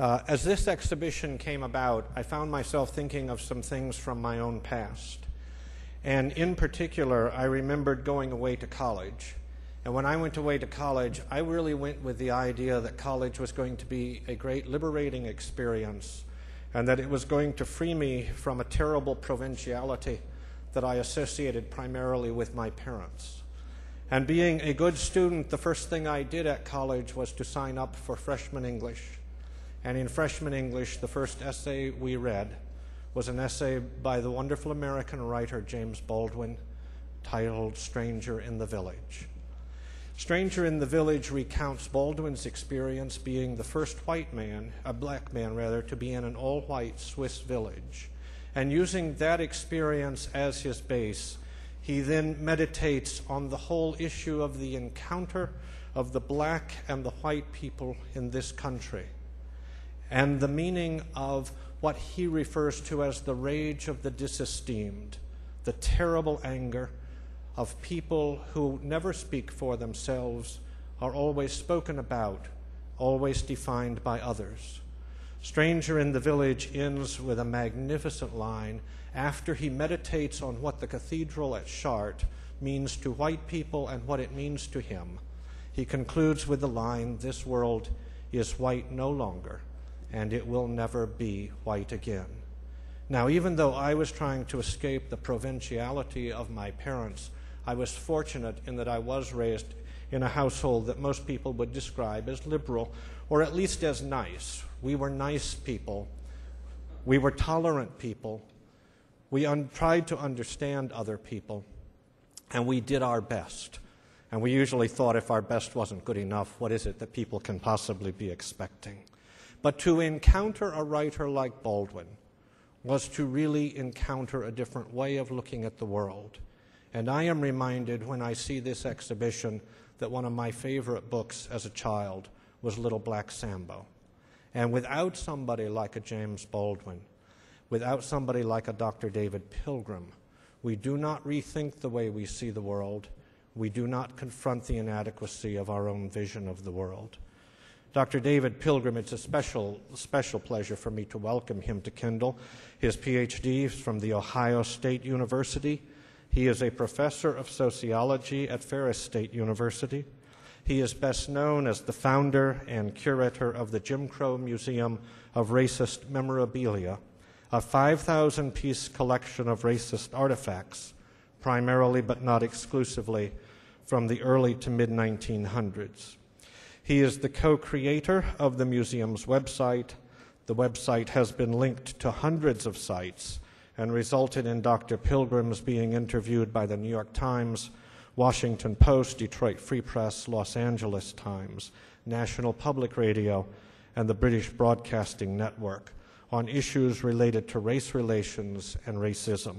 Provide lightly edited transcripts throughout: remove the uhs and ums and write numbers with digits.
As this exhibition came about, I found myself thinking of some things from my own past. And in particular, I remembered going away to college. And when I went away to college, I really went with the idea that college was going to be a great liberating experience and that it was going to free me from a terrible provinciality that I associated primarily with my parents. And being a good student, the first thing I did at college was to sign up for freshman English. And in freshman English, the first essay we read was an essay by the wonderful American writer James Baldwin titled Stranger in the Village. Stranger in the Village recounts Baldwin's experience being the first black man rather, to be in an all-white Swiss village. And using that experience as his base, he then meditates on the whole issue of the encounter of the black and the white people in this country, and the meaning of what he refers to as the rage of the disesteemed, the terrible anger of people who never speak for themselves, are always spoken about, always defined by others. Stranger in the Village ends with a magnificent line after he meditates on what the cathedral at Chartres means to white people and what it means to him. He concludes with the line, "This world is white no longer, and it will never be white again." Now, even though I was trying to escape the provinciality of my parents, I was fortunate in that I was raised in a household that most people would describe as liberal, or at least as nice. We were nice people. We were tolerant people. We tried to understand other people, and we did our best. And we usually thought if our best wasn't good enough, what is it that people can possibly be expecting? But to encounter a writer like Baldwin was to really encounter a different way of looking at the world. And I am reminded when I see this exhibition that one of my favorite books as a child was Little Black Sambo. And without somebody like a James Baldwin, without somebody like a Dr. David Pilgrim, we do not rethink the way we see the world. We do not confront the inadequacy of our own vision of the world. Dr. David Pilgrim, it's a special pleasure for me to welcome him to Kendall. His PhD is from The Ohio State University. He is a professor of sociology at Ferris State University. He is best known as the founder and curator of the Jim Crow Museum of Racist Memorabilia, a 5,000-piece collection of racist artifacts, primarily but not exclusively from the early to mid-1900s. He is the co-creator of the museum's website. The website has been linked to hundreds of sites and resulted in Dr. Pilgrim's being interviewed by the New York Times, Washington Post, Detroit Free Press, Los Angeles Times, National Public Radio, and the British Broadcasting Network on issues related to race relations and racism.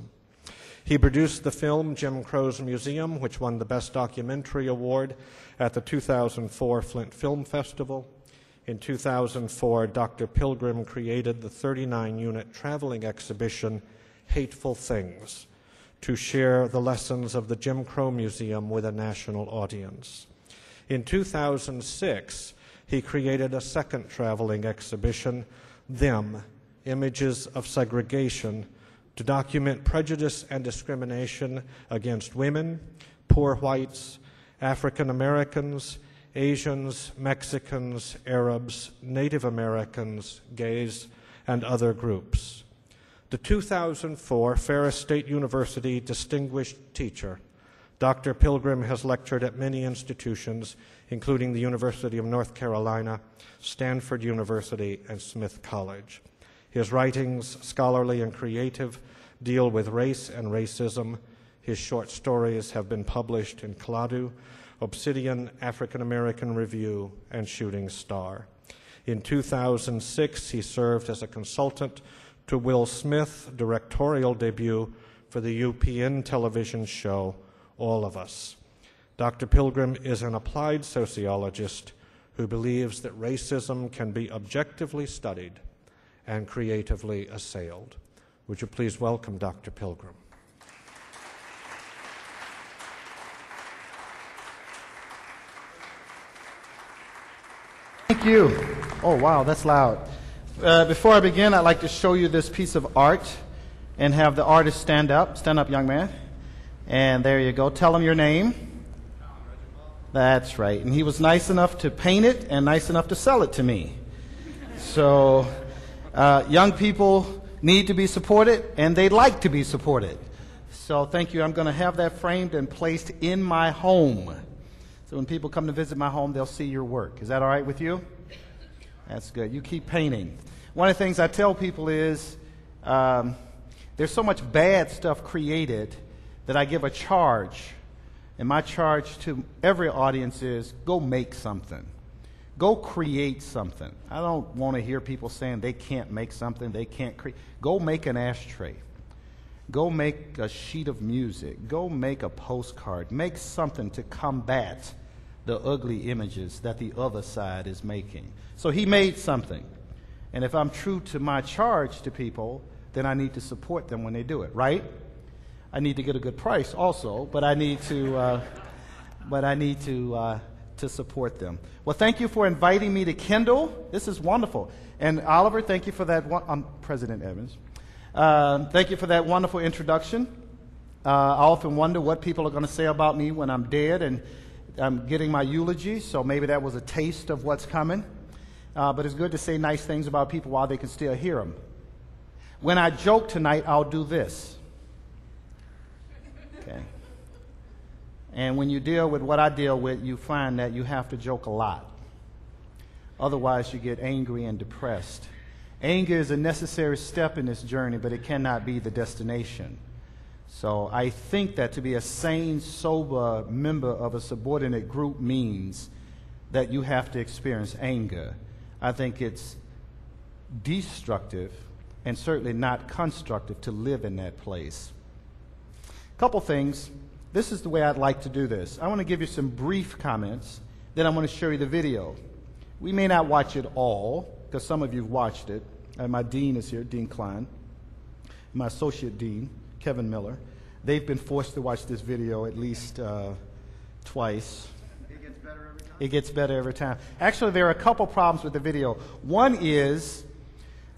He produced the film Jim Crow's Museum, which won the Best Documentary Award at the 2004 Flint Film Festival. In 2004, Dr. Pilgrim created the 39-unit traveling exhibition Hateful Things to share the lessons of the Jim Crow Museum with a national audience. In 2006, he created a second traveling exhibition, Them, Images of Segregation, to document prejudice and discrimination against women, poor whites, African Americans, Asians, Mexicans, Arabs, Native Americans, gays, and other groups. The 2004 Ferris State University Distinguished Teacher, Dr. Pilgrim has lectured at many institutions, including the University of North Carolina, Stanford University, and Smith College. His writings, scholarly and creative, deal with race and racism. His short stories have been published in Kaladu, Obsidian, African American Review, and Shooting Star. In 2006, he served as a consultant to Will Smith's directorial debut for the UPN television show, All of Us. Dr. Pilgrim is an applied sociologist who believes that racism can be objectively studied and creatively assailed. Would you please welcome Dr. Pilgrim? Thank you. Oh, wow, that's loud. Before I begin, I'd like to show you this piece of art and have the artist stand up. Stand up, young man. And there you go. Tell him your name. That's right. And he was nice enough to paint it and nice enough to sell it to me. So young people need to be supported, and they like to be supported. So thank you. I'm going to have that framed and placed in my home. So when people come to visit my home, they'll see your work. Is that all right with you? That's good. You keep painting. One of the things I tell people is there's so much bad stuff created that I give a charge. And my charge to every audience is go make something. Go create something. I don't want to hear people saying they can't make something, they can't create. Go make an ashtray. Go make a sheet of music. Go make a postcard. Make something to combat the ugly images that the other side is making. So he made something. And if I'm true to my charge to people, then I need to support them when they do it, right? I need to get a good price also, but I need to to support them. Well, thank you for inviting me to Kendall. This is wonderful. And Oliver, thank you for that one. President Evans. Thank you for that wonderful introduction. I often wonder what people are going to say about me when I'm dead, and I'm getting my eulogy, so maybe that was a taste of what's coming. But it's good to say nice things about people while they can still hear them. When I joke tonight, I'll do this. Okay. And when you deal with what I deal with, you find that you have to joke a lot. Otherwise, you get angry and depressed. Anger is a necessary step in this journey, but it cannot be the destination. So I think that to be a sane, sober member of a subordinate group means that you have to experience anger. I think it's destructive and certainly not constructive to live in that place. A couple things. This is the way I'd like to do this. I want to give you some brief comments, then I'm going to show you the video. We may not watch it all, because some of you have watched it. My dean is here, Dean Klein. My associate dean, Kevin Miller. They've been forced to watch this video at least twice. It gets better every time? It gets better every time. Actually, there are a couple problems with the video. One is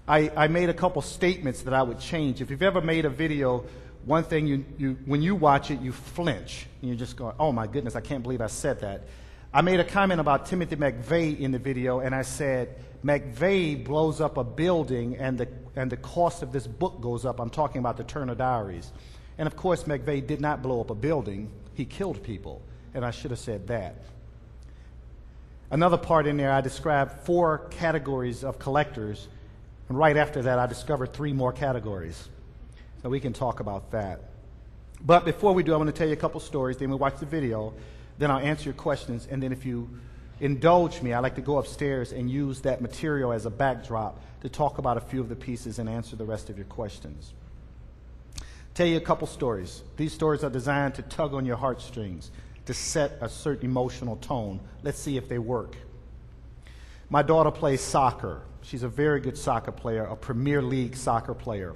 I made a couple statements that I would change. If you've ever made a video, one thing when you watch it, you flinch. And you just go, oh my goodness, I can't believe I said that. I made a comment about Timothy McVeigh in the video, and I said, McVeigh blows up a building and the cost of this book goes up. I'm talking about the Turner Diaries. And of course, McVeigh did not blow up a building. He killed people, and I should have said that. Another part in there, I described 4 categories of collectors, and right after that, I discovered 3 more categories. So we can talk about that. But before we do, I want to tell you a couple stories, then we'll watch the video, then I'll answer your questions, and then if you indulge me, I like to go upstairs and use that material as a backdrop to talk about a few of the pieces and answer the rest of your questions. Tell you a couple stories. These stories are designed to tug on your heartstrings, to set a certain emotional tone. Let's see if they work. My daughter plays soccer. She's a very good soccer player, a Premier League soccer player.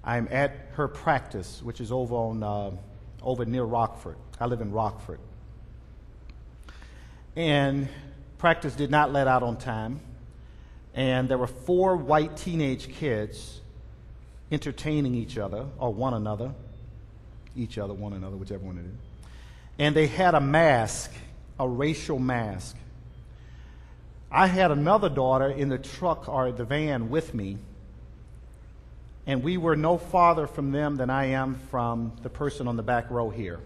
I'm at her practice, which is over near Rockford. I live in Rockford. And practice did not let out on time. And there were 4 white teenage kids entertaining each other, or one another, whichever one it is. And they had a mask, a racial mask. I had another daughter in the truck or the van with me, and we were no farther from them than I am from the person on the back row here.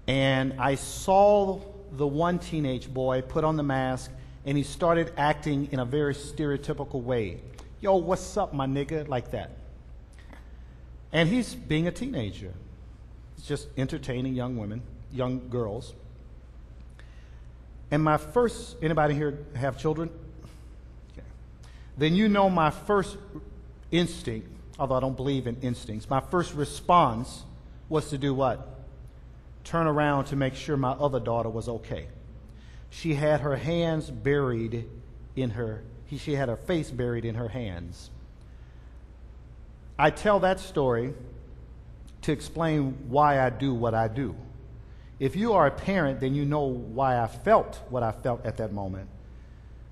And I saw the one teenage boy put on the mask, and he started acting in a very stereotypical way. Yo, what's up, my nigga? Like that. And he's being a teenager. He's just entertaining young women, young girls. And anybody here have children? Okay. Then you know my first instinct, although I don't believe in instincts, my first response was to do what? Turn around to make sure my other daughter was okay. She had her hands buried in her, she had her face buried in her hands. I tell that story to explain why I do what I do. If you are a parent, then you know why I felt what I felt at that moment.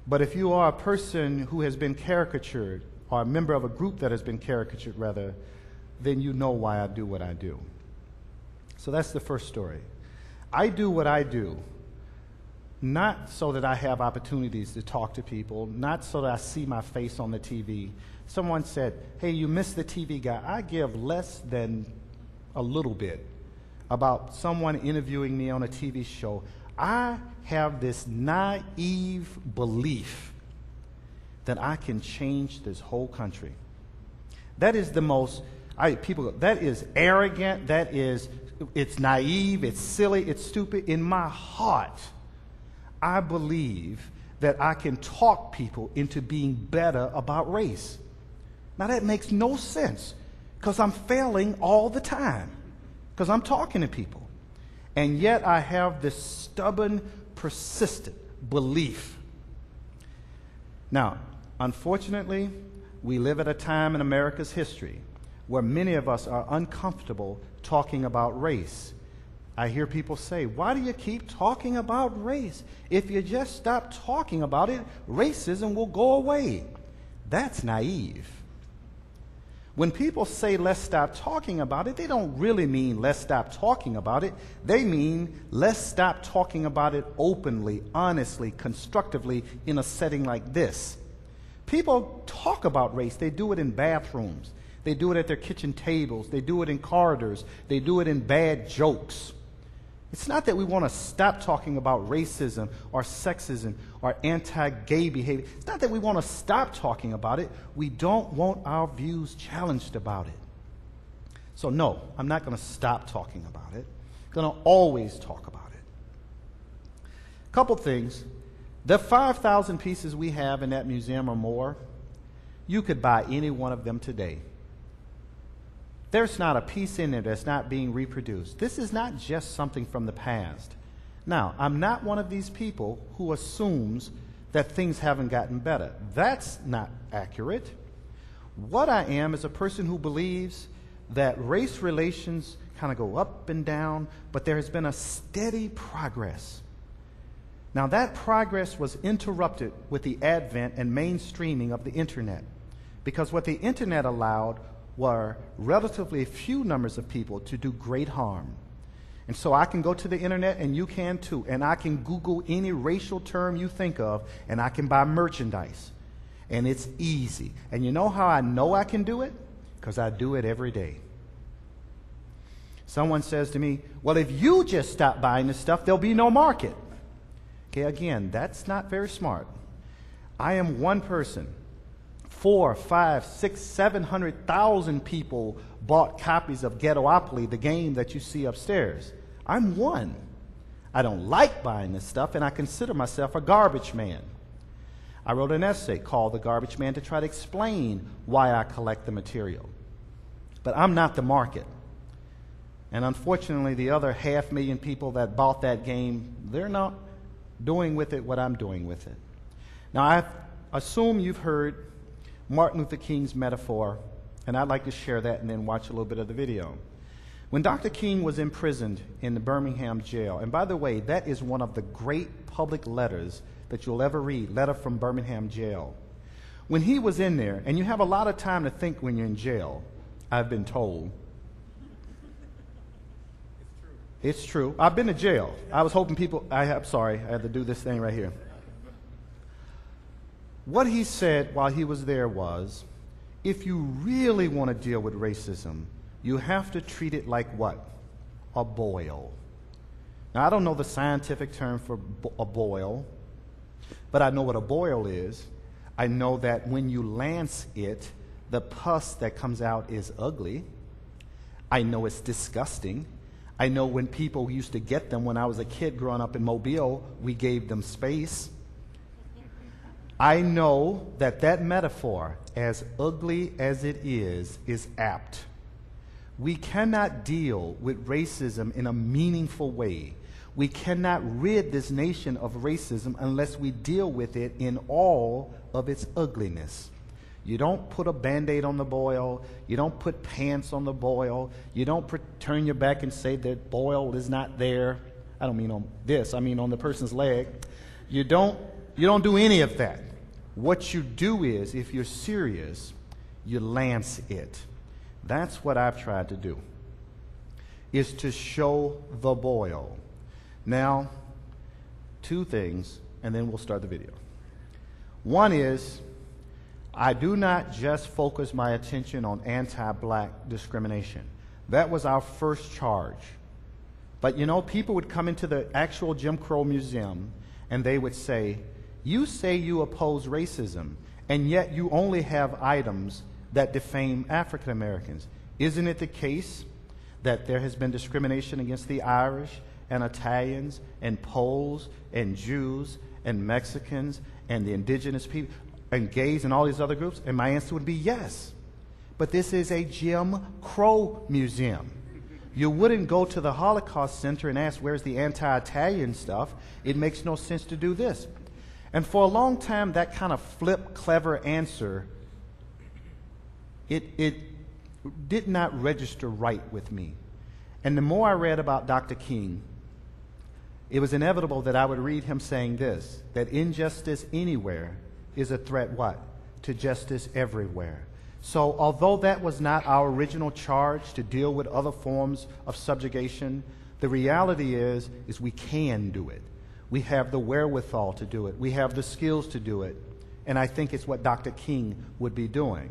But if you are a person who has been caricatured, or a member of a group that has been caricatured, rather, then you know why I do what I do. So that's the first story. I do what I do, not so that I have opportunities to talk to people, not so that I see my face on the TV. Someone said, hey, you missed the TV guy. I give less than a little bit about someone interviewing me on a TV show. I have this naive belief that I can change this whole country. That is the most, that is arrogant, it's naive, it's silly, it's stupid. In my heart, I believe that I can talk people into being better about race. Now that makes no sense, because I'm failing all the time, because I'm talking to people. And yet I have this stubborn, persistent belief. Now, unfortunately, we live at a time in America's history where many of us are uncomfortable talking about race. I hear people say, why do you keep talking about race? If you just stop talking about it, racism will go away. That's naive. When people say let's stop talking about it, they don't really mean let's stop talking about it. They mean let's stop talking about it openly, honestly, constructively in a setting like this. People talk about race. They do it in bathrooms. They do it at their kitchen tables. They do it in corridors. They do it in bad jokes. It's not that we want to stop talking about racism or sexism or anti-gay behavior. It's not that we want to stop talking about it. We don't want our views challenged about it. So no, I'm not going to stop talking about it. I'm going to always talk about it. A couple things. The 5,000 pieces we have in that museum or more, you could buy any one of them today. There's not a piece in there that's not being reproduced. This is not just something from the past. Now, I'm not one of these people who assumes that things haven't gotten better. That's not accurate. What I am is a person who believes that race relations kind of go up and down, but there has been a steady progress. Now, that progress was interrupted with the advent and mainstreaming of the internet, because what the internet allowed were relatively few numbers of people to do great harm. And so I can go to the internet, and you can too, and I can Google any racial term you think of, and I can buy merchandise. And it's easy. And you know how I know I can do it? Because I do it every day. Someone says to me, well, if you just stop buying this stuff, there'll be no market. Okay, again, that's not very smart. I am one person. 4, 5, 6, 700,000 people bought copies of Ghettopoly, the game that you see upstairs. I'm one. I don't like buying this stuff, and I consider myself a garbage man. I wrote an essay called The Garbage Man to try to explain why I collect the material. But I'm not the market. And unfortunately, the other 500,000 people that bought that game, they're not doing with it what I'm doing with it. Now, I assume you've heard Martin Luther King's metaphor, and I'd like to share that and then watch a little bit of the video. When Dr. King was imprisoned in the Birmingham jail, and by the way, that is one of the great public letters that you'll ever read, letter from Birmingham jail. When he was in there, and you have a lot of time to think when you're in jail, I've been told. It's true. I've been to jail. I was hoping people, I'm sorry, I had to do this thing right here. What he said while he was there was, if you really want to deal with racism, you have to treat it like what? A boil. Now, I don't know the scientific term for a boil, but I know what a boil is. I know that when you lance it, the pus that comes out is ugly. I know it's disgusting. I know when people used to get them when I was a kid growing up in Mobile, we gave them space. I know that that metaphor, as ugly as it is apt. We cannot deal with racism in a meaningful way. We cannot rid this nation of racism unless we deal with it in all of its ugliness. You don't put a Band-Aid on the boil. You don't put pants on the boil. You don't turn your back and say that boil is not there. I don't mean on this. I mean on the person's leg. You don't You don't do any of that. What you do is, if you're serious, you lance it. That's what I've tried to do, is to show the boil. Now, two things, and then we'll start the video. One is, I do not just focus my attention on anti-black discrimination. That was our first charge. But you know, people would come into the actual Jim Crow Museum and they would say, you say you oppose racism, and yet you only have items that defame African Americans. Isn't it the case that there has been discrimination against the Irish and Italians and Poles and Jews and Mexicans and the indigenous people and gays and all these other groups? And my answer would be yes. But this is a Jim Crow museum. You wouldn't go to the Holocaust Center and ask, where's the anti-Italian stuff? It makes no sense to do this. And for a long time, that kind of flip, clever answer, it did not register right with me. And the more I read about Dr. King, it was inevitable that I would read him saying this, that injustice anywhere is a threat, what? To justice everywhere. So although that was not our original charge to deal with other forms of subjugation, the reality is we can do it. We have the wherewithal to do it. We have the skills to do it. And I think it's what Dr. King would be doing.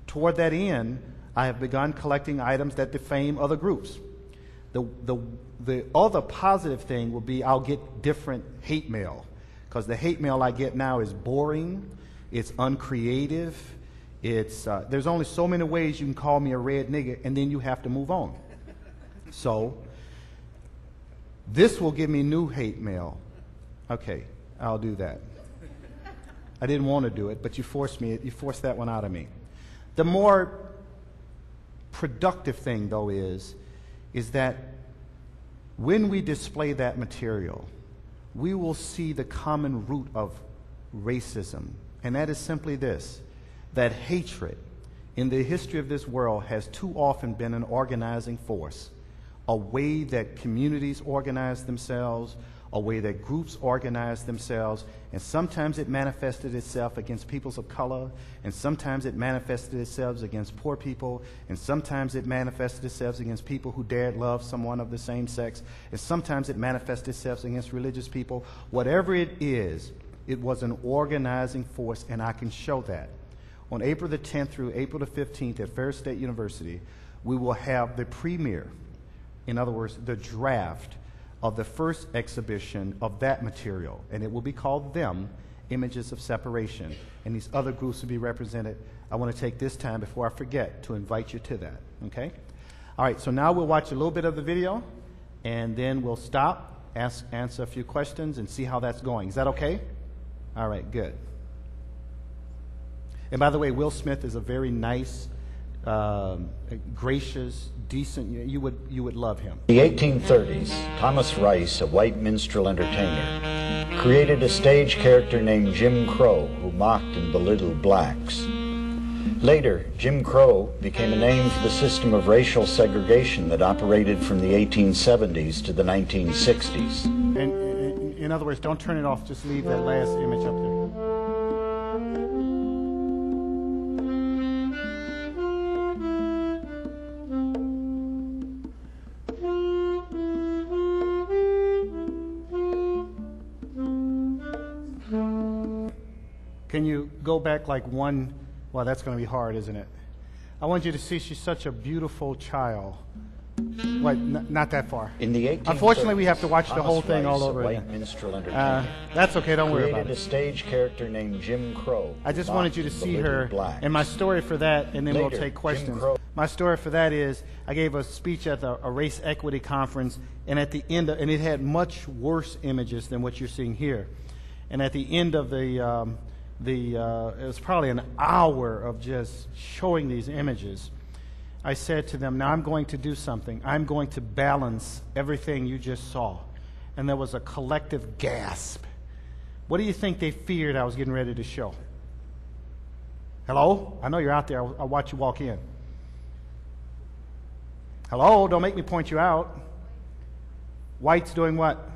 Toward that end, I have begun collecting items that defame other groups. The other positive thing will be I'll get different hate mail, because the hate mail I get now is boring, it's uncreative, there's only so many ways you can call me a red nigger, and then you have to move on. So this will give me new hate mail. Okay, I'll do that. I didn't want to do it, but you forced that one out of me. The more productive thing, though, is that when we display that material, we will see the common root of racism, and that is simply this, that hatred in the history of this world has too often been an organizing force, a way that communities organize themselves, a way that groups organize themselves, and sometimes it manifested itself against peoples of color, and sometimes it manifested itself against poor people, and sometimes it manifested itself against people who dared love someone of the same sex, and sometimes it manifested itself against religious people. Whatever it is, it was an organizing force, and I can show that. On April the 10th through April the 15th at Ferris State University, we will have the premiere, in other words, the draft of the first exhibition of that material, and it will be called Them, Images of Separation, and these other groups will be represented. I want to take this time before I forget to invite you to that, okay? All right, so now we'll watch a little bit of the video, and then we'll stop, answer a few questions, and see how that's going. Is that okay? All right, good. And by the way, Will Smith is a very nice, gracious, decent, you would love him. In the 1830s, Thomas Rice, a white minstrel entertainer, created a stage character named Jim Crow who mocked and belittled blacks. Later, Jim Crow became a name for the system of racial segregation that operated from the 1870s to the 1960s. And in other words, don't turn it off, just leave that last image up there. Can you go back like one? Well, that's going to be hard, isn't it? I want you to see she's such a beautiful child. What? Not that far. In the 1830s, unfortunately, we have to watch the whole thing all over again. again. Minstrel entertainer, that's okay. Don't worry about it. Created a stage character named Jim Crow. I just wanted you to see her, and my story for that, and then Later, we'll take questions. My story for that is I gave a speech at a race equity conference, and at the end, and it had much worse images than what you're seeing here. And at the end of it was probably an hour of just showing these images. I said to them, now I'm going to do something. I'm going to balance everything you just saw. And there was a collective gasp. What do you think they feared I was getting ready to show? Hello? I know you're out there. I'll watch you walk in. Hello? Don't make me point you out. Whites doing what?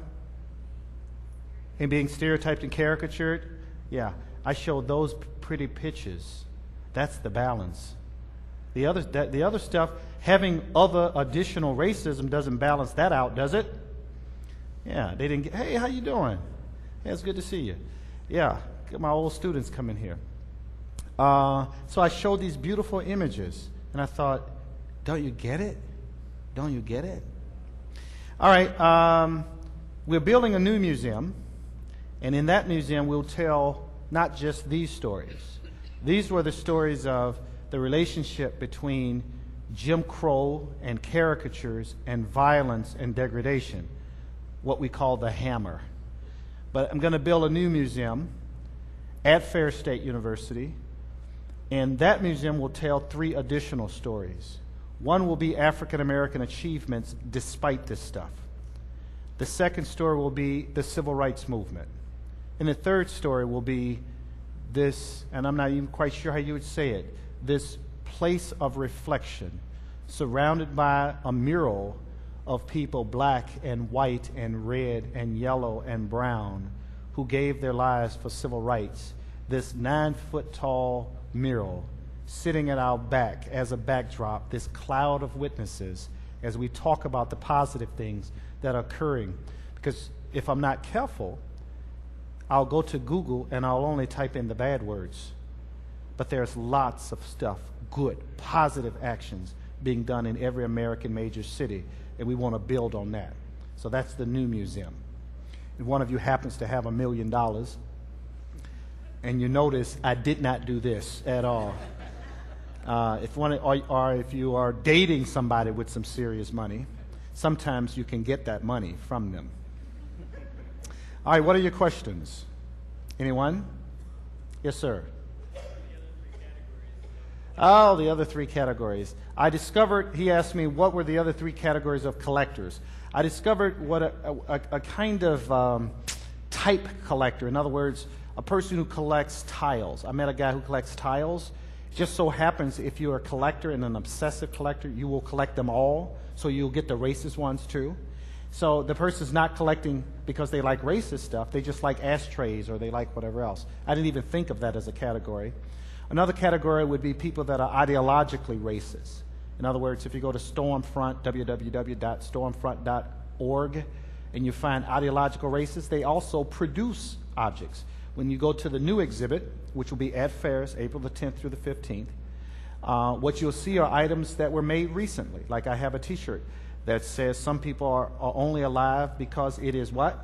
And being stereotyped and caricatured? Yeah, I showed those pretty pictures. That's the balance. The other stuff, having other additional racism doesn't balance that out, does it? Yeah, they didn't get, hey, how you doing? Yeah, it's good to see you. Yeah, get my old students coming here. So I showed these beautiful images, and I thought, don't you get it? Don't you get it? All right, we're building a new museum, and in that museum we'll tell not just these stories. These were the stories of the relationship between Jim Crow and caricatures and violence and degradation, what we call the hammer. But I'm going to build a new museum at Fair State University, and that museum will tell 3 additional stories. One will be African American achievements despite this stuff. The second story will be the civil rights movement. And the third story will be this, and I'm not even quite sure how you would say it, this place of reflection surrounded by a mural of people, black and white and red and yellow and brown, who gave their lives for civil rights. This 9-foot-tall mural sitting at our back as a backdrop, this cloud of witnesses as we talk about the positive things that are occurring. Because if I'm not careful, I'll go to Google and I'll only type in the bad words. But there's lots of stuff, good, positive actions being done in every American major city, and we want to build on that. So that's the new museum. If one of you happens to have $1 million, and you notice I did not do this at all. If you are dating somebody with some serious money, sometimes you can get that money from them. All right, what are your questions? Anyone? Yes, sir. Oh, the other 3 categories. I discovered, he asked me, what were the other 3 categories of collectors? I discovered what a kind of type collector, in other words, a person who collects tiles. I met a guy who collects tiles. It just so happens if you're a collector and an obsessive collector, you will collect them all, so you'll get the racist ones too. So the person's not collecting because they like racist stuff, they just like ashtrays or they like whatever else. I didn't even think of that as a category. Another category would be people that are ideologically racist. In other words, if you go to Stormfront, www.stormfront.org, and you find ideological racists, they also produce objects. When you go to the new exhibit, which will be at Fairs, April the 10th through the 15th, what you'll see are items that were made recently. Like I have a t-shirt that says some people are only alive because it is what?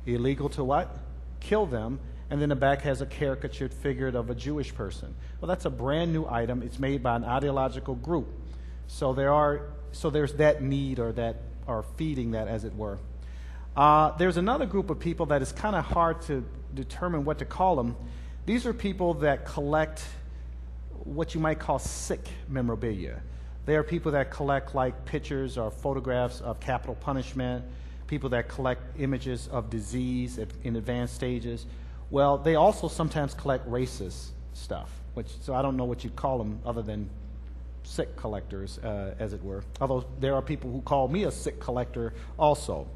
Illegal to what? Kill them. And then the back has a caricatured figure of a Jewish person. Well, that's a brand new item. It's made by an ideological group. So there's that need or feeding that, as it were. There's another group of people that is kind of hard to determine what to call them. These are people that collect what you might call sick memorabilia. They are people that collect like pictures or photographs of capital punishment, people that collect images of disease in advanced stages. Well, they also sometimes collect racist stuff, so I don't know what you'd call them other than sick collectors, as it were. Although there are people who call me a sick collector also.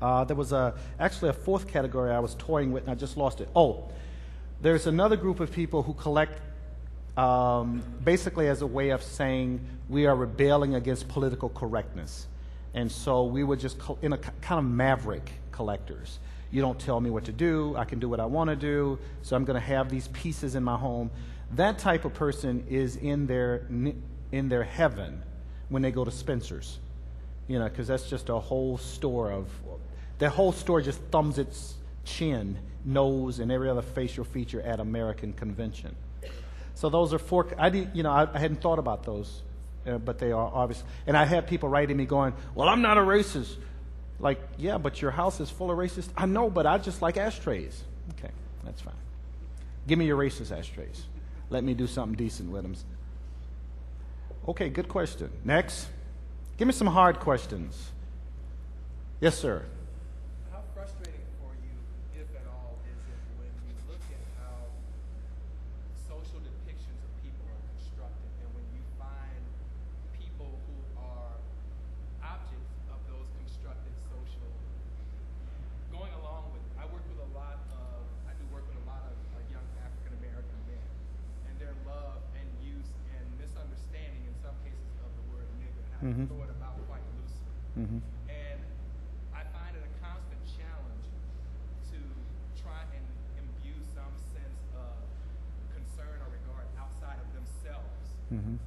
There was actually a 4th category I was toying with, and I just lost it. Oh, there's another group of people who collect basically as a way of saying we are rebelling against political correctness. And so we were just in a kind of maverick collectors. You don't tell me what to do. I can do what I want to do. So I'm going to have these pieces in my home. That type of person is in their heaven when they go to Spencer's, because that's just a whole store of. That whole store just thumbs its chin, nose, and every other facial feature at American convention. So those are 4. I hadn't thought about those, but they are obvious. And I had people writing me going, "Well, I'm not a racist." Like, yeah, but your house is full of racists. I know, but I just like ashtrays. Okay, that's fine. Give me your racist ashtrays. Let me do something decent with them. Okay, good question. Next. Give me some hard questions. Yes, sir. How frustrating for you, if at all, is it when you look at how social depictions of people are constructed, and when you find people who are objects of those constructed social, going along with, I do work with a lot Mhm. throw it about quite loosely. Mhm. And I find it a constant challenge to try and imbue some sense of concern or regard outside of themselves Mhm.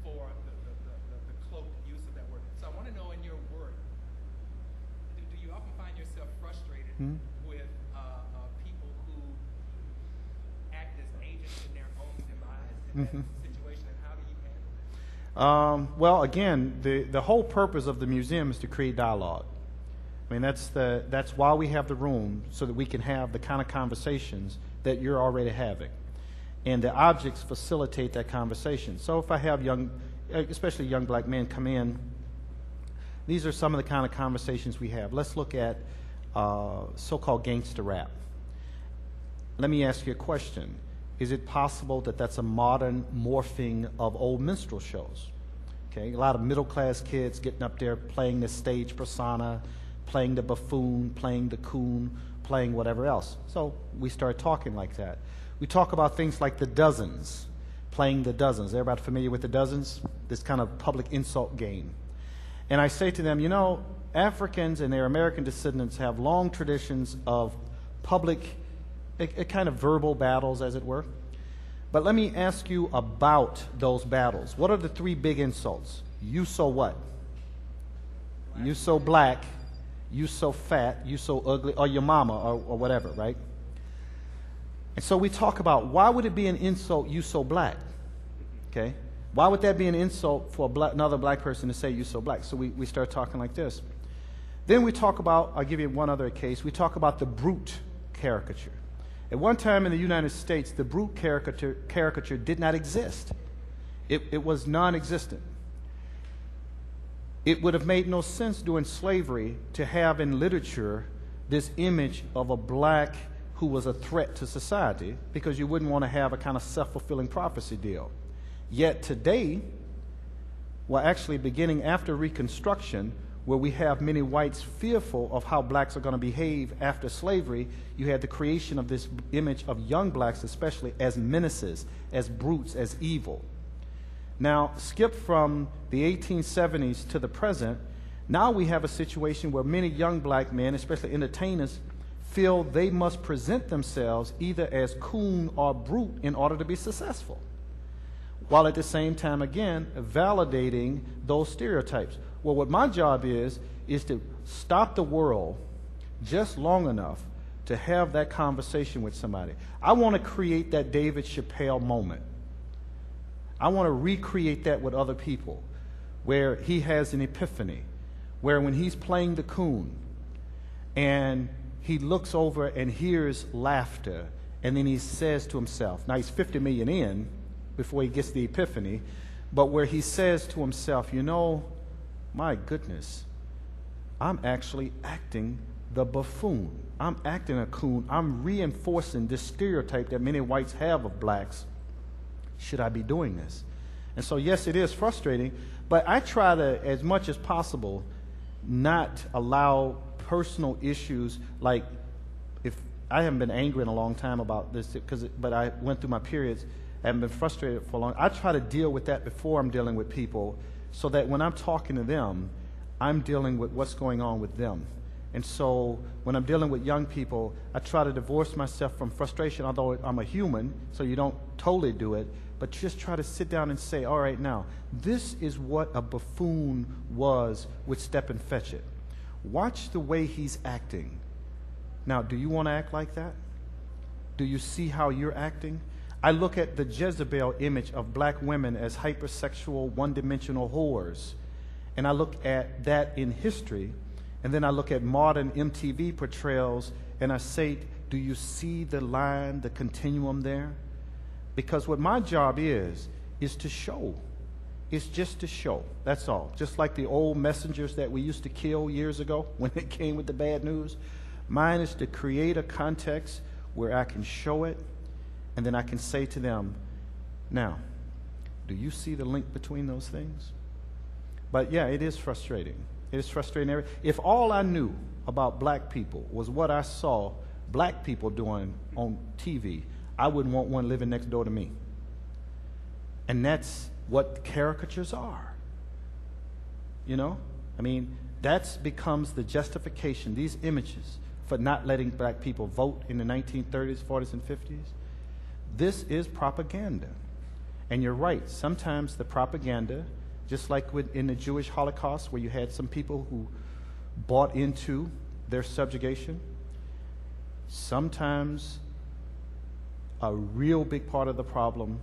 for the cloaked use of that word. So I want to know, in your work, do you often find yourself frustrated Mhm. with people who act as agents in their own demise in Mhm. that situation, and how do you handle that? Well, again, the whole purpose of the museum is to create dialogue. I mean, that's why we have the room, so that we can have the kind of conversations that you're already having. And the objects facilitate that conversation. So if I have especially young black men come in, these are some of the kind of conversations we have. Let's look at so-called gangster rap. Let me ask you a question. Is it possible that that's a modern morphing of old minstrel shows? Okay, a lot of middle-class kids getting up there playing the stage persona, playing the buffoon, playing the coon, playing whatever else. So we start talking like that. We talk about things like the dozens, playing the dozens. Everybody familiar with the dozens? This kind of public insult game. And I say to them, you know, Africans and their American descendants have long traditions of public, a kind of verbal battles, as it were. But let me ask you about those battles. What are the three big insults? You so what? You so black, you so fat, you so ugly, or your mama, or whatever, right? And so we talk about, why would it be an insult, you so black? Okay? Why would that be an insult for another black person to say you so black? So we start talking like this. Then we talk about, I'll give you one other case, we talk about the brute caricature. At one time in the United States, the brute caricature did not exist. It was non-existent. It would have made no sense during slavery to have in literature this image of a black who was a threat to society, because you wouldn't want to have a kind of self-fulfilling prophecy deal. Yet today, well, actually beginning after Reconstruction, where we have many whites fearful of how blacks are going to behave after slavery, you had the creation of this image of young blacks especially as menaces, as brutes, as evil. Now, skip from the 1870s to the present, now we have a situation where many young black men, especially entertainers, feel they must present themselves either as coon or brute in order to be successful, while at the same time, again, validating those stereotypes. Well, what my job is to stop the world just long enough to have that conversation with somebody. I want to create that David Chappelle moment. I want to recreate that with other people, where he has an epiphany, where when he's playing the coon and he looks over and hears laughter, and then he says to himself, now he's 50 million in before he gets the epiphany, but where he says to himself, you know, my goodness, I'm actually acting the buffoon. I'm acting a coon. I'm reinforcing this stereotype that many whites have of blacks. Should I be doing this? And so, yes, it is frustrating, but I try to, as much as possible, not allow personal issues, like if I haven't been angry in a long time about this, but I went through my periods, I haven't been frustrated for long. I try to deal with that before I'm dealing with people, so that when I'm talking to them, I'm dealing with what's going on with them. And so when I'm dealing with young people, I try to divorce myself from frustration, although I'm a human, so you don't totally do it, but just try to sit down and say, all right, now, this is what a buffoon was with Step and Fetch It. Watch the way he's acting. Now, do you want to act like that? Do you see how you're acting? I look at the Jezebel image of black women as hypersexual, one-dimensional whores, and I look at that in history, and then I look at modern MTV portrayals, and I say, do you see the line, the continuum there? Because what my job is to show. It's just to show. That's all. Just like the old messengers that we used to kill years ago when they came with the bad news. Mine is to create a context where I can show it, and then I can say to them, now, do you see the link between those things? But yeah, it is frustrating. It is frustrating. If all I knew about black people was what I saw black people doing on TV, I wouldn't want one living next door to me. And that's what caricatures are. You know? I mean, that becomes the justification, these images, for not letting black people vote in the 1930s, 40s, and 50s. This is propaganda. And you're right, sometimes the propaganda, just like in the Jewish Holocaust, where you had some people who bought into their subjugation, sometimes a real big part of the problem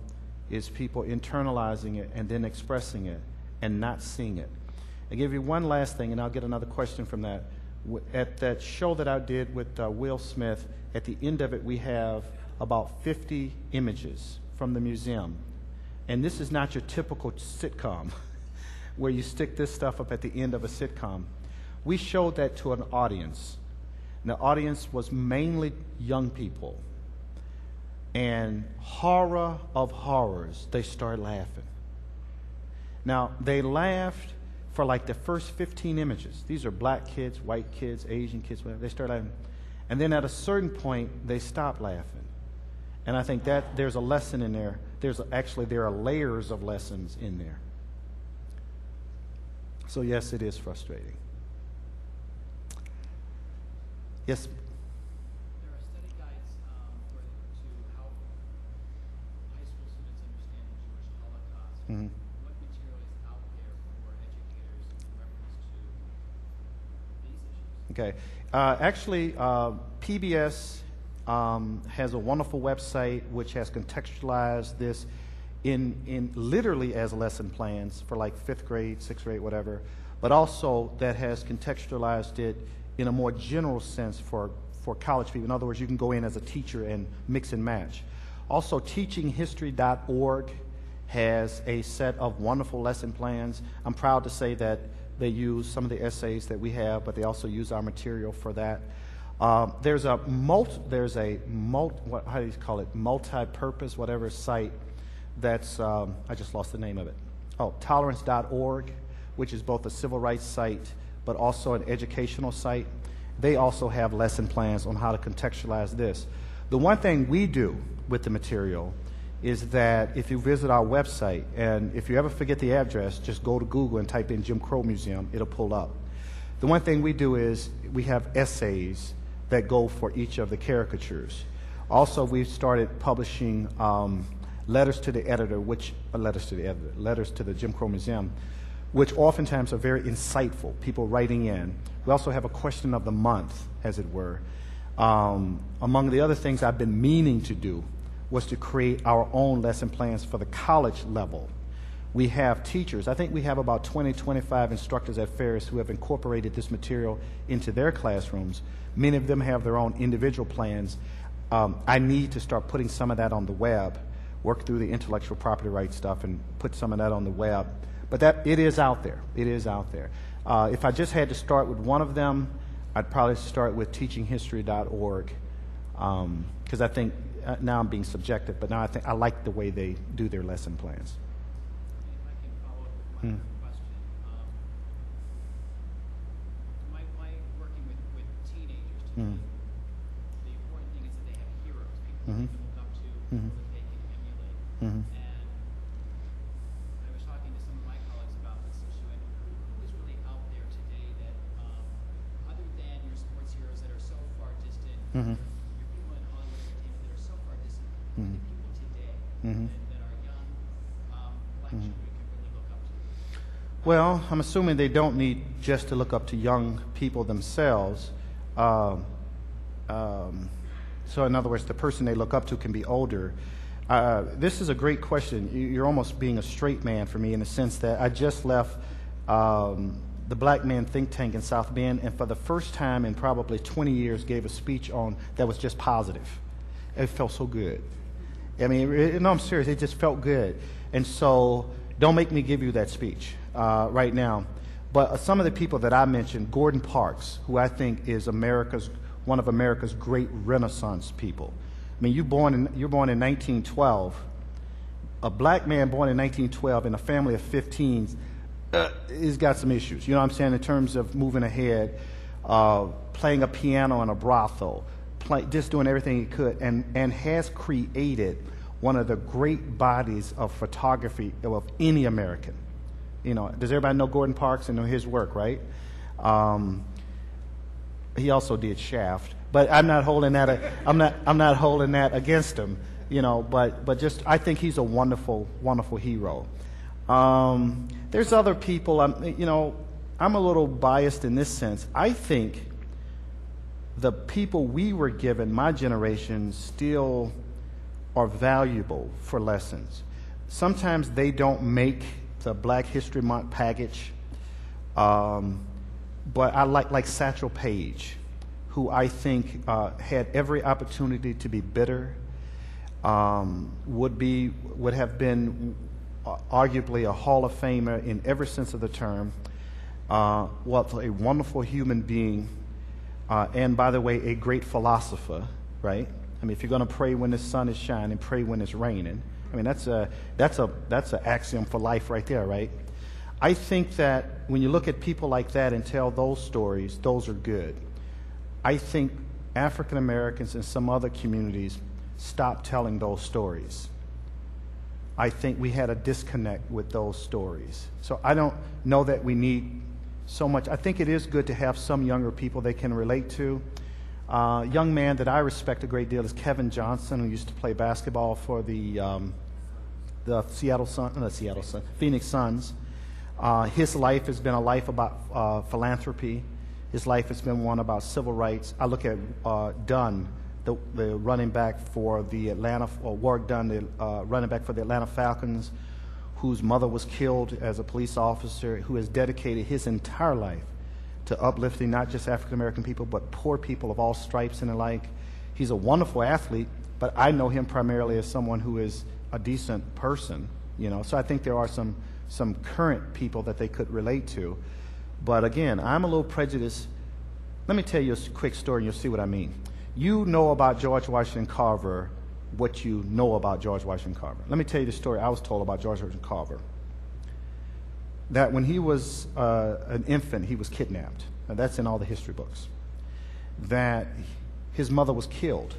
is people internalizing it and then expressing it and not seeing it. I'll give you one last thing, and I'll get another question from that. At that show that I did with Will Smith, at the end of it, we have about 50 images from the museum. And this is not your typical sitcom where you stick this stuff up at the end of a sitcom. We showed that to an audience. And the audience was mainly young people. And horror of horrors, they started laughing. Now, they laughed for like the first 15 images. These are black kids, white kids, Asian kids, whatever. They started laughing. And then at a certain point, they stopped laughing. And I think that there's a lesson in there. There are layers of lessons in there. So yes, it is frustrating. Yes? There are study guides to help high school students understand the Jewish Holocaust. Mm-hmm. What material is out there for educators in reference to these issues? Okay. Actually, PBS has a wonderful website which has contextualized this in literally as lesson plans for like 5th grade, 6th grade, whatever, but also that has contextualized it in a more general sense for college people. In other words, you can go in as a teacher and mix and match. Also, teachinghistory.org has a set of wonderful lesson plans. I'm proud to say that they use some of the essays that we have, but they also use our material for that. There's a multi-purpose, whatever site that's, I just lost the name of it. Oh, tolerance.org, which is both a civil rights site, but also an educational site. They also have lesson plans on how to contextualize this. The one thing we do with the material is that if you visit our website, and if you ever forget the address, just go to Google and type in Jim Crow Museum, it'll pull up. The one thing we do is we have essays that go for each of the caricatures. Also, we've started publishing letters to the editor, letters to the Jim Crow Museum, which oftentimes are very insightful, people writing in. We also have a question of the month, as it were. Among the other things I've been meaning to do was to create our own lesson plans for the college level. We have teachers. I think we have about 20, 25 instructors at Ferris who have incorporated this material into their classrooms. Many of them have their own individual plans. I need to start putting some of that on the web, work through the intellectual property rights stuff and put some of that on the web. But it is out there. It is out there. If I just had to start with one of them, I'd probably start with teachinghistory.org, because I think now I'm being subjective, but now I like the way they do their lesson plans. If I can follow up with one other question. My working with teenagers today, the important thing is that they have heroes, people they can look up to, people that they can emulate. And I was talking to some of my colleagues about this issue, and who is really out there today that, other than your sports heroes that are so far distant, your people in Hollywood entertainment that are so far distant, the people today that are young, black children can really look up to? Well, I'm assuming they don't need just to look up to young people themselves. So in other words, the person they look up to can be older. This is a great question. You're almost being a straight man for me in the sense that I just left the Black Man think tank in South Bend, and for the first time in probably 20 years gave a speech on that was just positive. It felt so good. I mean, no, I'm serious. It just felt good. And so don't make me give you that speech right now. But some of the people that I mentioned, Gordon Parks, who I think is one of America's great Renaissance people. I mean, you're born in 1912. A black man born in 1912 in a family of 15 he's got some issues, you know what I'm saying, in terms of moving ahead, playing a piano in a brothel, just doing everything he could, and has created one of the great bodies of photography of any American. You know, does everybody know Gordon Parks and know his work, right? He also did Shaft, but I'm not holding that. I'm not holding that against him, you know. But just I think he's a wonderful, wonderful hero. There's other people. You know, I'm a little biased in this sense. I think the people we were given, my generation, still are valuable for lessons. Sometimes they don't make the Black History Month package. But I like Satchel Paige, who I think had every opportunity to be bitter, would have been arguably a Hall of Famer in every sense of the term, was a wonderful human being, and by the way, a great philosopher, right? I mean, if you're going to pray when the sun is shining, pray when it's raining. I mean, that's an axiom for life right there, right? I think that when you look at people like that and tell those stories, those are good. I think African Americans and some other communities stopped telling those stories. I think we had a disconnect with those stories. So I don't know that we need so much. I think it is good to have some younger people they can relate to. A young man that I respect a great deal is Kevin Johnson, who used to play basketball for the Phoenix Suns. His life has been a life about philanthropy. His life has been one about civil rights. I look at Dunn, the running back for the Warwick Dunn, the running back for the Atlanta Falcons, whose mother was killed as a police officer, who has dedicated his entire life to uplifting not just African American people, but poor people of all stripes and the like. He's a wonderful athlete, but I know him primarily as someone who is a decent person, you know. So I think there are some current people that they could relate to. But again, I'm a little prejudiced. Let me tell you a quick story and you'll see what I mean. You know about George Washington Carver what you know about George Washington Carver. Let me tell you the story I was told about George Washington Carver. That when he was an infant, he was kidnapped. Now, that's in all the history books. That his mother was killed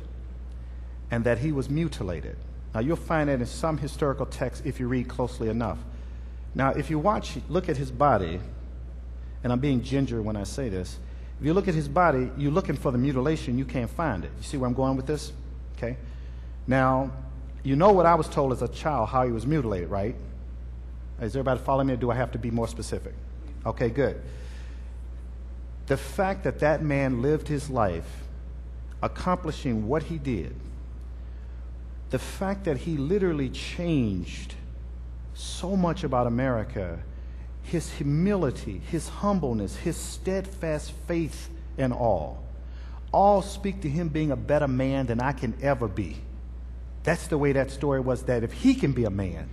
and that he was mutilated. Now, you'll find that in some historical texts if you read closely enough. Now, if you look at his body, and I'm being ginger when I say this, if you look at his body, you're looking for the mutilation, you can't find it. You see where I'm going with this? Okay. Now, you know what I was told as a child, how he was mutilated, right? Is everybody following me, or do I have to be more specific? Okay, good. The fact that that man lived his life accomplishing what he did, the fact that he literally changed so much about America, his humility, his humbleness, his steadfast faith and all speak to him being a better man than I can ever be. That's the way that story was, that if he can be a man,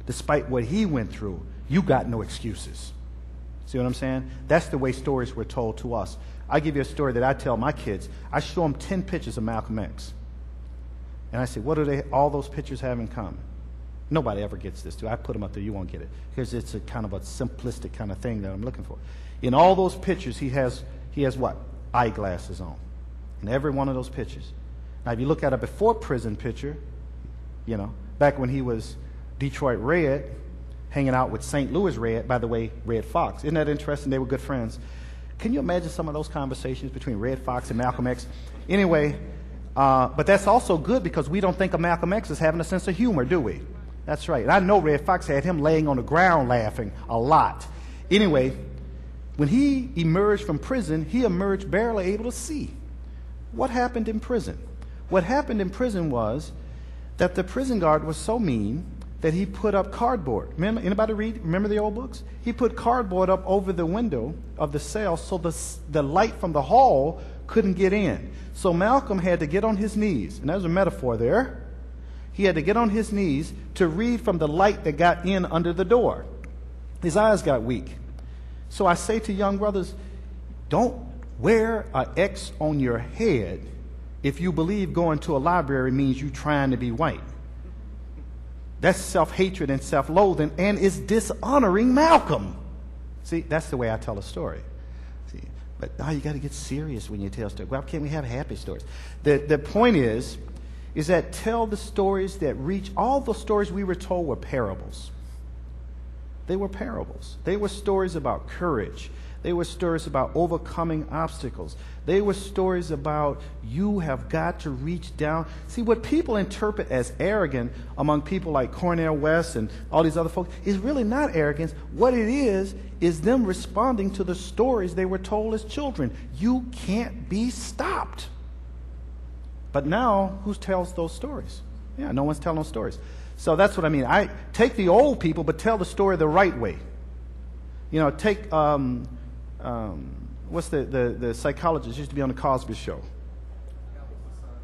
despite what he went through, you got no excuses. See what I'm saying? That's the way stories were told to us. I give you a story that I tell my kids. I show them 10 pictures of Malcolm X. And I say, what do all those pictures have in common? Nobody ever gets this, too. I put them up there, you won't get it. Because it's a kind of a simplistic kind of thing that I'm looking for. In all those pictures, he has what? Eyeglasses on. In every one of those pictures. Now, if you look at a before prison picture, you know, back when he was Detroit Red, hanging out with St. Louis Red, by the way, Red Fox. Isn't that interesting? They were good friends. Can you imagine some of those conversations between Red Fox and Malcolm X? Anyway, but that's also good because we don't think of Malcolm X as having a sense of humor, do we? That's right. And I know Red Fox had him laying on the ground laughing a lot. Anyway, when he emerged from prison, he emerged barely able to see. What happened in prison? What happened in prison was that the prison guard was so mean that he put up cardboard. Remember the old books? He put cardboard up over the window of the cell so the light from the hall couldn't get in. So Malcolm had to get on his knees, and there's a metaphor there. He had to get on his knees to read from the light that got in under the door. His eyes got weak. So I say to young brothers, don't wear an X on your head if you believe going to a library means you trying to be white. That's self-hatred and self-loathing, and it's dishonoring Malcolm. See, that's the way I tell a story. See, but now you got to get serious when you tell stories. Why can't we have happy stories? The point is that tell the stories that reach. All the stories we were told were parables. They were parables. They were stories about courage. They were stories about overcoming obstacles. They were stories about you have got to reach down. See, what people interpret as arrogant among people like Cornel West and all these other folks is really not arrogance. What it is them responding to the stories they were told as children. You can't be stopped. But now, who tells those stories? Yeah, no one's telling those stories. So that's what I mean. I take the old people, but tell the story the right way. You know, take what's the psychologist used to be on the Cosby Show?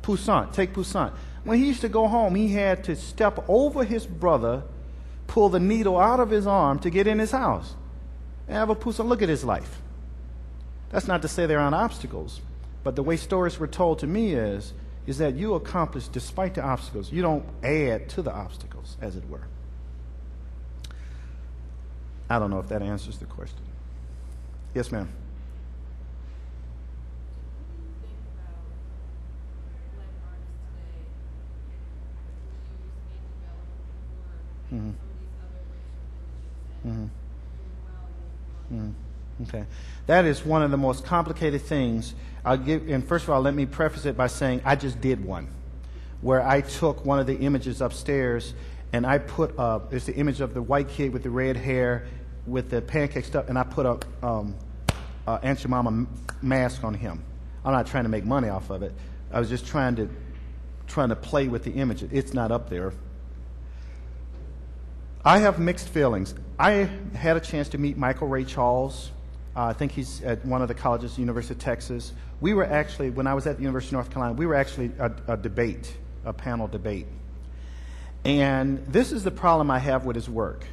Poussin. Take Poussin. When he used to go home, he had to step over his brother, pull the needle out of his arm to get in his house. And have a Poussin look at his life. That's not to say there aren't obstacles, but the way stories were told to me is that you accomplish despite the obstacles. You don't add to the obstacles, as it were. I don't know if that answers the question. Yes, ma'am. Okay. That is one of the most complicated things. And first of all, let me preface it by saying I just did one where I took one of the images upstairs and I put up, it's the image of the white kid with the red hair with the pancake stuff, and I put up Aunt Jemima mask on him. I'm not trying to make money off of it. I was just trying to play with the image. It's not up there. I have mixed feelings. I had a chance to meet Michael Ray Charles. I think he's at one of the colleges, University of Texas. We were actually, when I was at the University of North Carolina, we were actually a panel debate. And this is the problem I have with his work.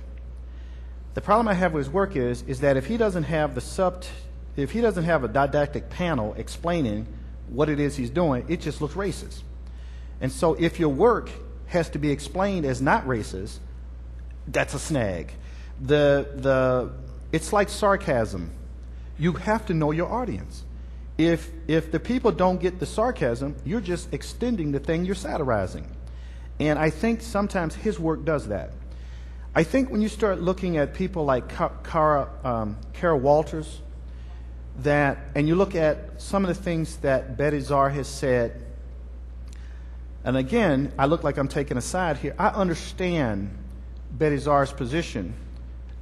The problem I have with his work is that if he doesn't have a didactic panel explaining what it is he's doing, it just looks racist. And so if your work has to be explained as not racist, that's a snag. It's like sarcasm. You have to know your audience. If the people don't get the sarcasm, you're just extending the thing you're satirizing. And I think sometimes his work does that. I think when you start looking at people like Kara Walters, and you look at some of the things that Betty Czar has said, and again, I look like I'm taking a side here. I understand Betty Czar's position.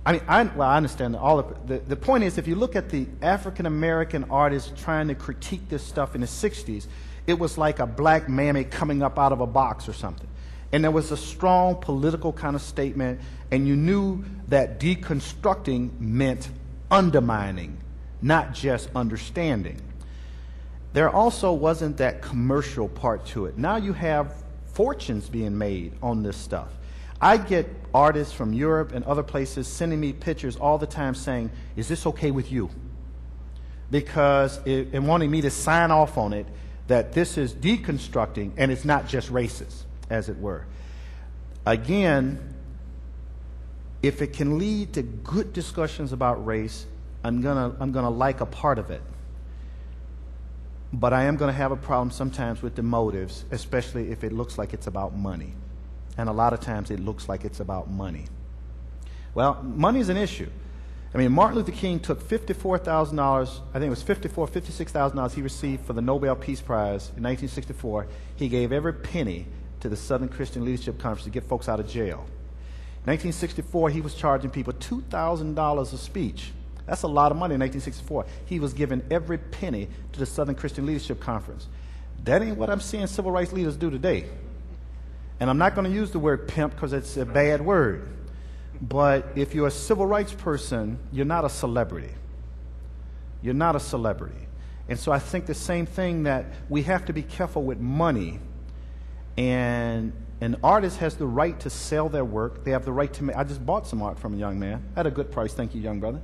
I mean, I understand all of it. The point is, if you look at the African-American artists trying to critique this stuff in the 60s, it was like a black mammy coming up out of a box or something. And there was a strong political kind of statement, and you knew that deconstructing meant undermining, not just understanding. There also wasn't that commercial part to it. Now you have fortunes being made on this stuff. I get artists from Europe and other places sending me pictures all the time saying, is this okay with you? Because and wanting me to sign off on it that this is deconstructing and it's not just racist, as it were. Again, if it can lead to good discussions about race, I'm gonna like a part of it. But I am gonna have a problem sometimes with the motives, especially if it looks like it's about money. And a lot of times it looks like it's about money. Well, money is an issue. I mean, Martin Luther King took $54,000, I think it was $56,000 he received for the Nobel Peace Prize in 1964. He gave every penny to the Southern Christian Leadership Conference to get folks out of jail. In 1964, he was charging people $2,000 a speech. That's a lot of money in 1964. He was giving every penny to the Southern Christian Leadership Conference. That ain't what I'm seeing civil rights leaders do today. And I'm not going to use the word pimp because it's a bad word. But if you're a civil rights person, you're not a celebrity. You're not a celebrity. And so I think the same thing, that we have to be careful with money. And an artist has the right to sell their work. They have the right to make. I just bought some art from a young man at a good price. Thank you, young brother.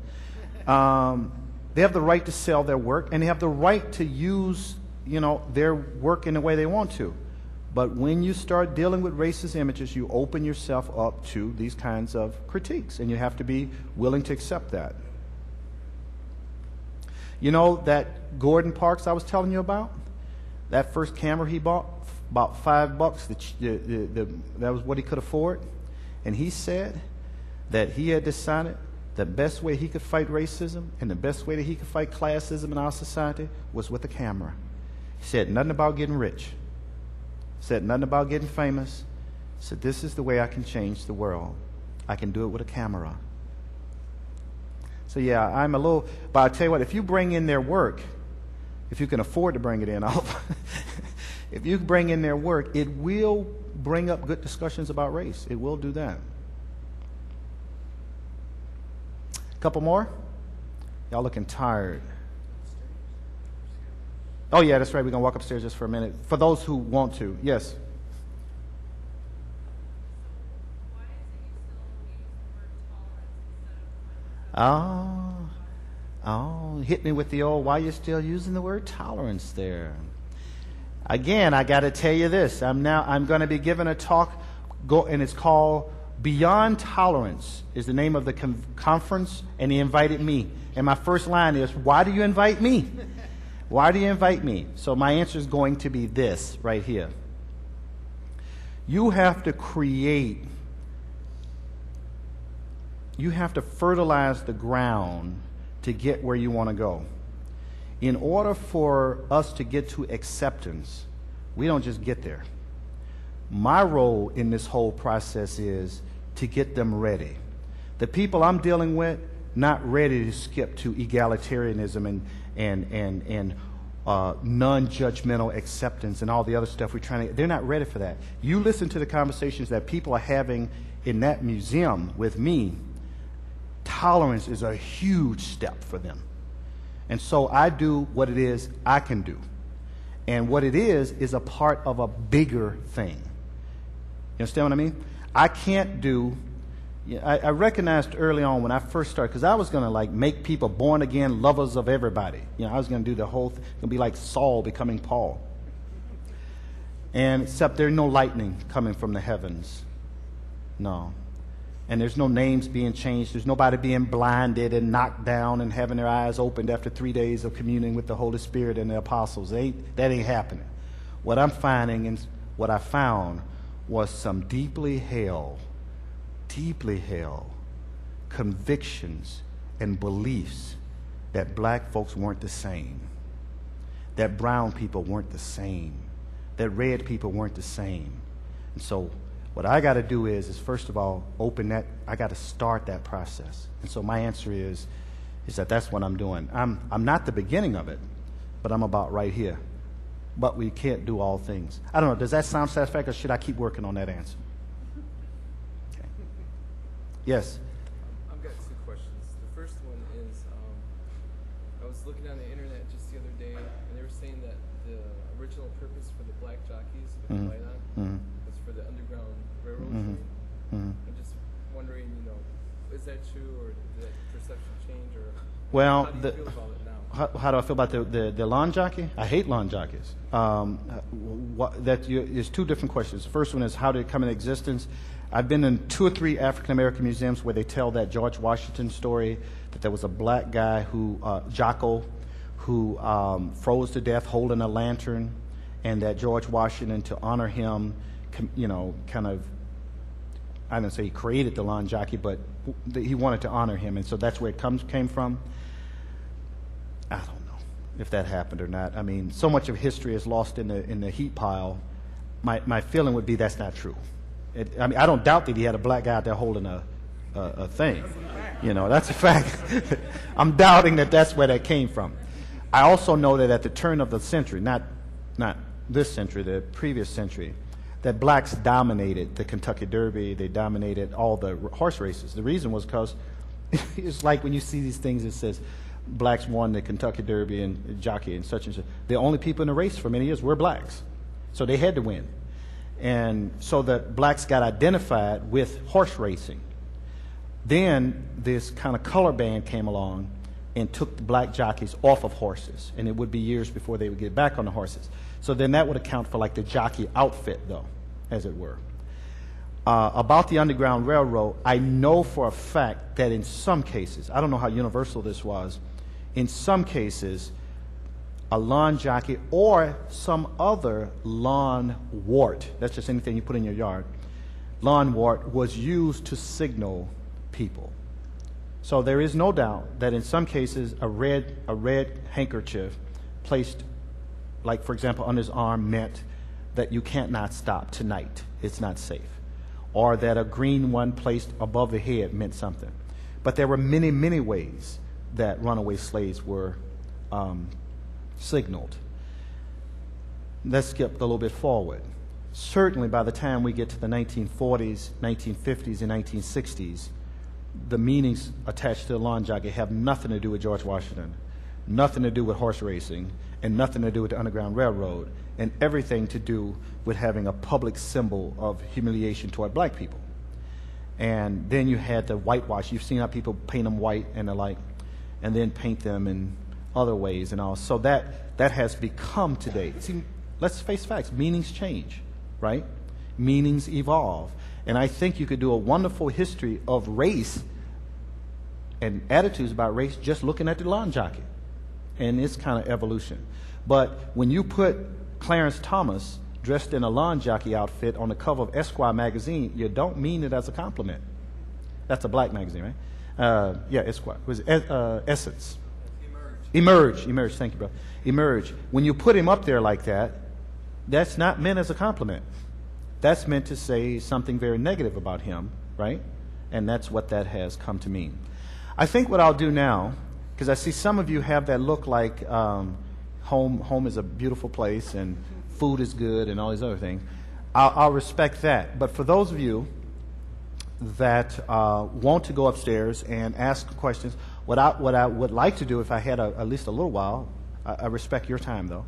They have the right to sell their work, and they have the right to use, their work in the way they want to. But when you start dealing with racist images, you open yourself up to these kinds of critiques, and you have to be willing to accept that. You know that Gordon Parks I was telling you about? That first camera he bought, about $5, that was what he could afford. And he said that he had decided the best way he could fight racism and the best way that he could fight classism in our society was with a camera. He said nothing about getting rich. Said nothing about getting famous. Said this is the way I can change the world. I can do it with a camera. So yeah, I'm a little, but I'll tell you what, if you bring in their work, if you can afford to bring it in, if you bring in their work, it will bring up good discussions about race. It will do that. Couple more? Y'all looking tired. Oh yeah, that's right. We're going to walk upstairs just for a minute. For those who want to, yes. Oh, hit me with the old, why you still using the word tolerance there? Again, I got to tell you this. I'm going to be giving a talk, and it's called Beyond Tolerance is the name of the conference, and he invited me. And my first line is, why do you invite me? Why do you invite me? So my answer is going to be this right here. You have to fertilize the ground to get where you want to go. In order for us to get to acceptance, we don't just get there. My role in this whole process is to get them ready. The people I'm dealing with, not ready to skip to egalitarianism and non-judgmental acceptance and all the other stuff we're trying to, they're not ready for that. You listen to the conversations that people are having in that museum with me, tolerance is a huge step for them. And so I do what it is I can do. And what it is a part of a bigger thing. You understand what I mean? I can't do, I recognized early on when I first started, because I was going to like make people born again lovers of everybody. You know, I was going to do the whole thing. It's going to be like Saul becoming Paul. And except there's no lightning coming from the heavens. No. And there's no names being changed. There's nobody being blinded and knocked down and having their eyes opened after 3 days of communing with the Holy Spirit and the apostles. That ain't happening. What I'm finding and what I found was some deeply held convictions and beliefs that black folks weren't the same, that brown people weren't the same, that red people weren't the same. And so what I got to do is first of all, open that, I got to start that process. And so my answer is that that's what I'm doing. I'm not the beginning of it, but I'm about right here. But we can't do all things. I don't know, does that sound satisfactory, or should I keep working on that answer? Okay. Yes? I've got two questions. The first one is, I was looking on the internet just the other day, and they were saying that the original purpose for the black jockeys with the light on was for the Underground Railroad train. I'm just wondering, is that true, or did that perception change, or well, how do you feel about it now? How do I feel about the lawn jockey? I hate lawn jockeys. There's two different questions. The first one is, how did it come into existence? I've been in 2 or 3 African-American museums where they tell that George Washington story, that there was a black guy who, Jocko, who froze to death holding a lantern, and that George Washington, to honor him, kind of, I don't say he created the lawn jockey, but he wanted to honor him, and so that's where it came from. I don't know if that happened or not. I mean, so much of history is lost in the heat pile. My feeling would be that's not true. I don't doubt that he had a black guy out there holding a thing. That's a fact. I'm doubting that that's where that came from. I also know that at the turn of the century, not this century, the previous century, that blacks dominated the Kentucky Derby. They dominated all the horse races. The reason was because it's like when you see these things, it says, blacks won the Kentucky Derby and jockey and such. The only people in the race for many years were blacks. So they had to win. And so the blacks got identified with horse racing. Then this kind of color band came along and took the black jockeys off of horses. And it would be years before they would get back on the horses. So then that would account for like the jockey outfit, though, as it were. About the Underground Railroad, I know for a fact that in some cases, I don't know how universal this was, in some cases, a lawn jockey or some other lawn wart, that's just anything you put in your yard, lawn wart was used to signal people. So there is no doubt that in some cases a red handkerchief placed, like for example on his arm, meant that you can't not stop tonight, it's not safe. Or that a green one placed above the head meant something. But there were many, many ways that runaway slaves were signaled. Let's skip a little bit forward. Certainly by the time we get to the 1940s, 1950s, and 1960s, the meanings attached to the lawn jacket have nothing to do with George Washington, nothing to do with horse racing, and nothing to do with the Underground Railroad, and everything to do with having a public symbol of humiliation toward black people. And then you had the whitewash. You've seen how people paint them white and the like, and then paint them in other ways and all. So that has become today. See, let's face facts. Meanings change, right? Meanings evolve. And I think you could do a wonderful history of race and attitudes about race just looking at the lawn jacket and its kind of evolution. But when you put Clarence Thomas dressed in a lawn jockey outfit on the cover of Esquire magazine, you don't mean it as a compliment. That's a black magazine, right? Yeah, Esquire. It was Essence. Emerge. Thank you, bro. Emerge. When you put him up there like that, that's not meant as a compliment. That's meant to say something very negative about him, right? And that's what that has come to mean. I think what I'll do now, because I see some of you have that look like home is a beautiful place and food is good and all these other things. I'll respect that. But for those of you that want to go upstairs and ask questions, what I would like to do, if I had at least a little while, I respect your time though,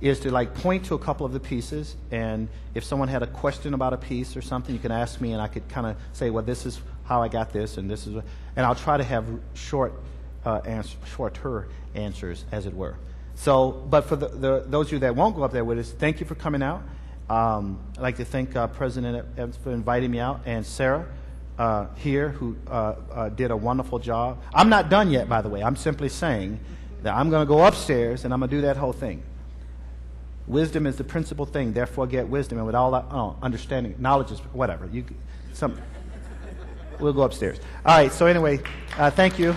is to like point to a couple of the pieces, and if someone had a question about a piece or something, you can ask me and I could kind of say, well, this is how I got this, and this is, and I'll try to have shorter answers, as it were. So, but for those of you that won't go up there with us, thank you for coming out. I'd like to thank President Evans for inviting me out, and Sarah here, who did a wonderful job. I'm not done yet, by the way. I'm simply saying that I'm going to go upstairs and I'm going to do that whole thing. Wisdom is the principal thing, therefore get wisdom. And with all that understanding, knowledge is whatever. We'll go upstairs. All right, so anyway, thank you.